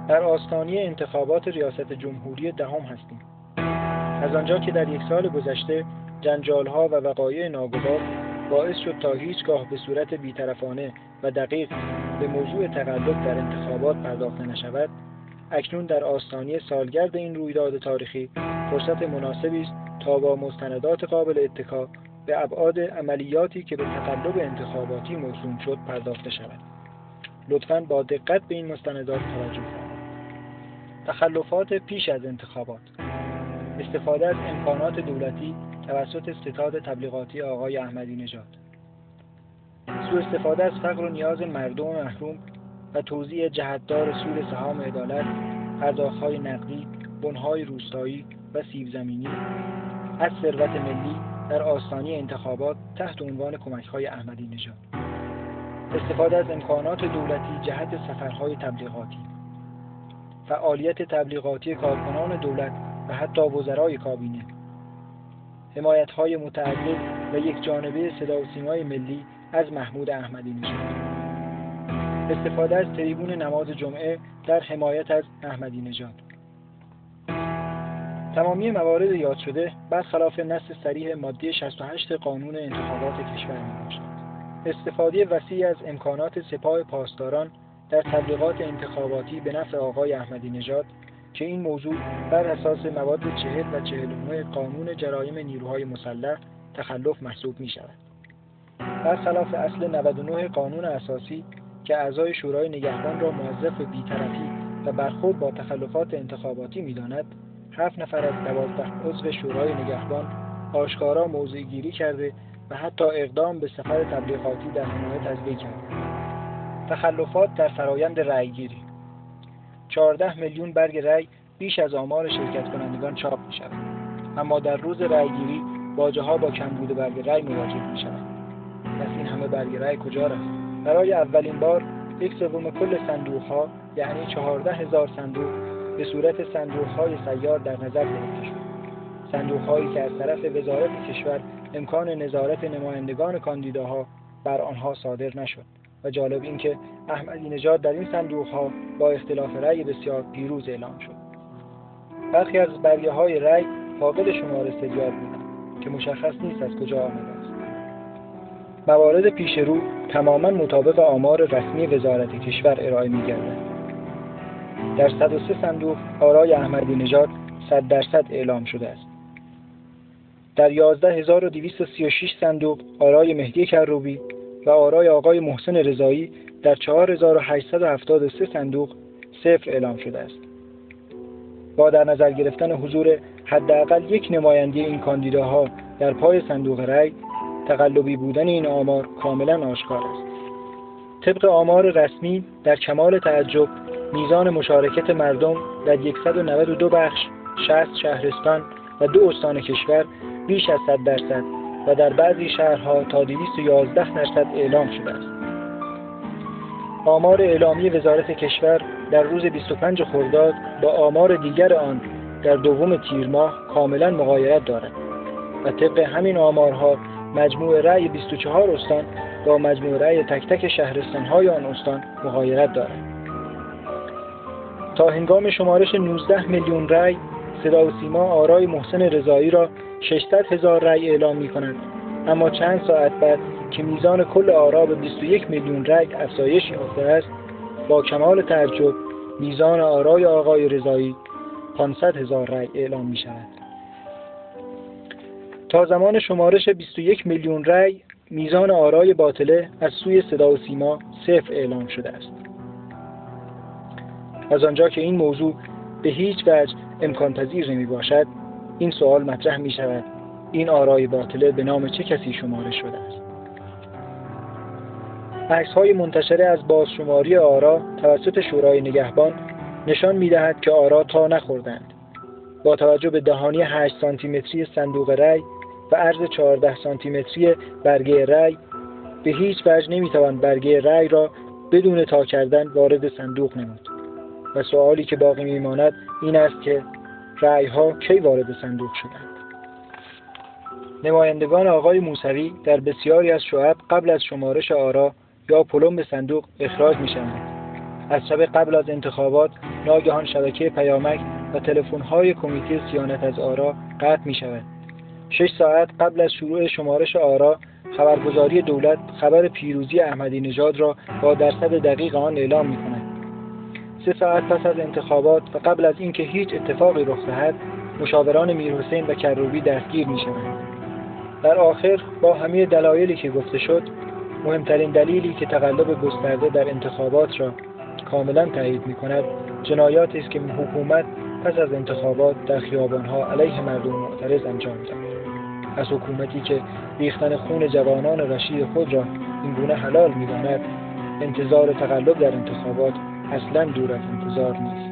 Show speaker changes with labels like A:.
A: در آستانه انتخابات ریاست جمهوری دهم هستیم. از آنجا که در یک سال گذشته جنجال‌ها و وقایع ناگوار باعث شد تا هیچگاه به صورت بی‌طرفانه و دقیق به موضوع تقلب در انتخابات پرداخته نشود، اکنون در آستانه سالگرد این رویداد تاریخی فرصت مناسبی است تا با مستندات قابل اتکا به ابعاد عملیاتی که به تقلب انتخاباتی موسوم شد پرداخته شود. لطفاً با دقت به این مستندات توجه فرمایید. تخلفات پیش از انتخابات، استفاده از امکانات دولتی توسط ستاد تبلیغاتی آقای احمدی نژاد، سوء استفاده از فقر و نیاز مردم محروم و توزیع جهتدار سود سهام عدالت، پرداخت‌های نقدی، بن‌های روستایی و سیب زمینی از ثروت ملی در آستانه انتخابات تحت عنوان کمک‌های احمدی نژاد، استفاده از امکانات دولتی جهت سفرهای تبلیغاتی، فعالیت تبلیغاتی کارکنان دولت و حتی وزرای کابینه، حمایت‌های متعدد و یک جانبه صدا و سیمای ملی از محمود احمدی نژاد، استفاده از تریبون نماز جمعه در حمایت از احمدی نژاد. تمامی موارد یاد شده برخلاف نص صریح ماده 68 قانون انتخابات کشور میباشد. استفاده وسیع از امکانات سپاه پاسداران در تبلیغات انتخاباتی به نفع آقای احمدی نژاد که این موضوع بر اساس مواد 40 و 49 قانون جرایم نیروهای مسلح تخلف محسوب می شود. برخلاف اصل 99 قانون اساسی که اعضای شورای نگهبان را موظف به بی‌طرفی و برخورد با تخلفات انتخاباتی می داند، 7 نفر از 12 عضو شورای نگهبان آشکارا موضع گیری کرده و حتی اقدام به سفر تبلیغاتی در حمایت از وی کردند. تخلفات در فرایند رأیگیری، 14 میلیون برگ رأی بیش از آمار شرکت کنندگان چاپ می شود، اما در روز رأیگیری باجه‌ها با کمبود برگ رأی مواجه می شود. پس این همه برگ رأی کجا رفت؟ برای اولین بار 1/3 کل صندوق‌ها یعنی 14,000 صندوق به صورت صندوق‌های سیار در نظر گرفته شد. صندوق‌هایی که از طرف وزارت کشور امکان نظارت نمایندگان کاندیداها بر آنها صادر نشد و جالب این که احمدی نژاد در این صندوق‌ها با اختلاف رأی بسیار پیروز اعلام شد. برخی از برگه‌های رأی فاقد شمار سریال بودند که مشخص نیست از کجا آمده است. موارد پیش رو تماما مطابق آمار رسمی وزارت کشور ارائه می‌گردد. در 103 صندوق آرای احمدی نژاد 100% اعلام شده است. در 11236 صندوق آرای مهدی کروبی و آرای آقای محسن رضایی در 4873 صندوق صفر اعلام شده است. با در نظر گرفتن حضور حداقل یک نماینده این کاندیداها در پای صندوق رأی، تقلبی بودن این آمار کاملا آشکار است. طبق آمار رسمی در کمال تعجب میزان مشارکت مردم در 192 بخش، 60 شهرستان و 2 استان کشور بیش از 100% و در بعضی شهرها تا 211% اعلام شده است. آمار اعلامی وزارت کشور در روز 25 خرداد با آمار دیگر آن در دوم تیر ماه کاملا مغایرت دارد و طبق همین آمارها مجموع رأی 24 استان با مجموع رأی تک تک شهرستان‌های آن استان مغایرت دارد. تا هنگام شمارش 19 میلیون رأی، صدا و سیما آرای محسن رضایی را 600,000 رأی اعلام می‌کند، اما چند ساعت بعد که میزان کل آرا به 21 میلیون رأی افزایش یافته است، با کمال تعجب میزان آرای آقای رضایی 500,000 رأی اعلام می‌شود. تا زمان شمارش 21 میلیون رأی، میزان آرای باطله از سوی صدا و سیما صفر اعلام شده است. از آنجا که این موضوع به هیچ وجه امکان پذیر نمی باشد، این سوال مطرح می شود: این آرای باطله به نام چه کسی شمارش شده است؟ عکس‌های منتشره از بازشماری آرا توسط شورای نگهبان نشان می‌دهد که آرا تا نخوردند. با توجه به دهانی 8 سانتیمتری صندوق رأی و عرض 14 سانتیمتری برگه رأی، به هیچ وجه نمی‌توان برگه رأی را بدون تا کردن وارد صندوق نمود. و سوالی که باقی می‌ماند این است که رأی‌ها کی وارد صندوق شدند؟ نمایندگان آقای موسوی در بسیاری از شعب قبل از شمارش آرا یا پلم به صندوق اخراج می‌شوند از شب قبل از انتخابات ناگهان شبکه پیامک و تلفن‌های کمیته صیانت از آرا قطع می‌شود. 6 ساعت قبل از شروع شمارش آرا، خبرگزاری دولت خبر پیروزی احمدی نژاد را با درصد دقیق آن اعلام می‌کند. 3 ساعت پس از انتخابات و قبل از اینکه هیچ اتفاقی رخ دهد، مشاوران میرحسین و کروبی دستگیر می‌شوند. در آخر با همه دلایلی که گفته شد، مهمترین دلیلی که تقلب گسترده در انتخابات را کاملا تایید می‌کند، جنایاتی است که حکومت پس از انتخابات در خیابان‌ها علیه مردم معترض انجام داد. از حکومتی که ریختن خون جوانان رشید خود را اینگونه حلال می‌داند، انتظار تقلب در انتخابات اصلاً دور از انتظار نیست.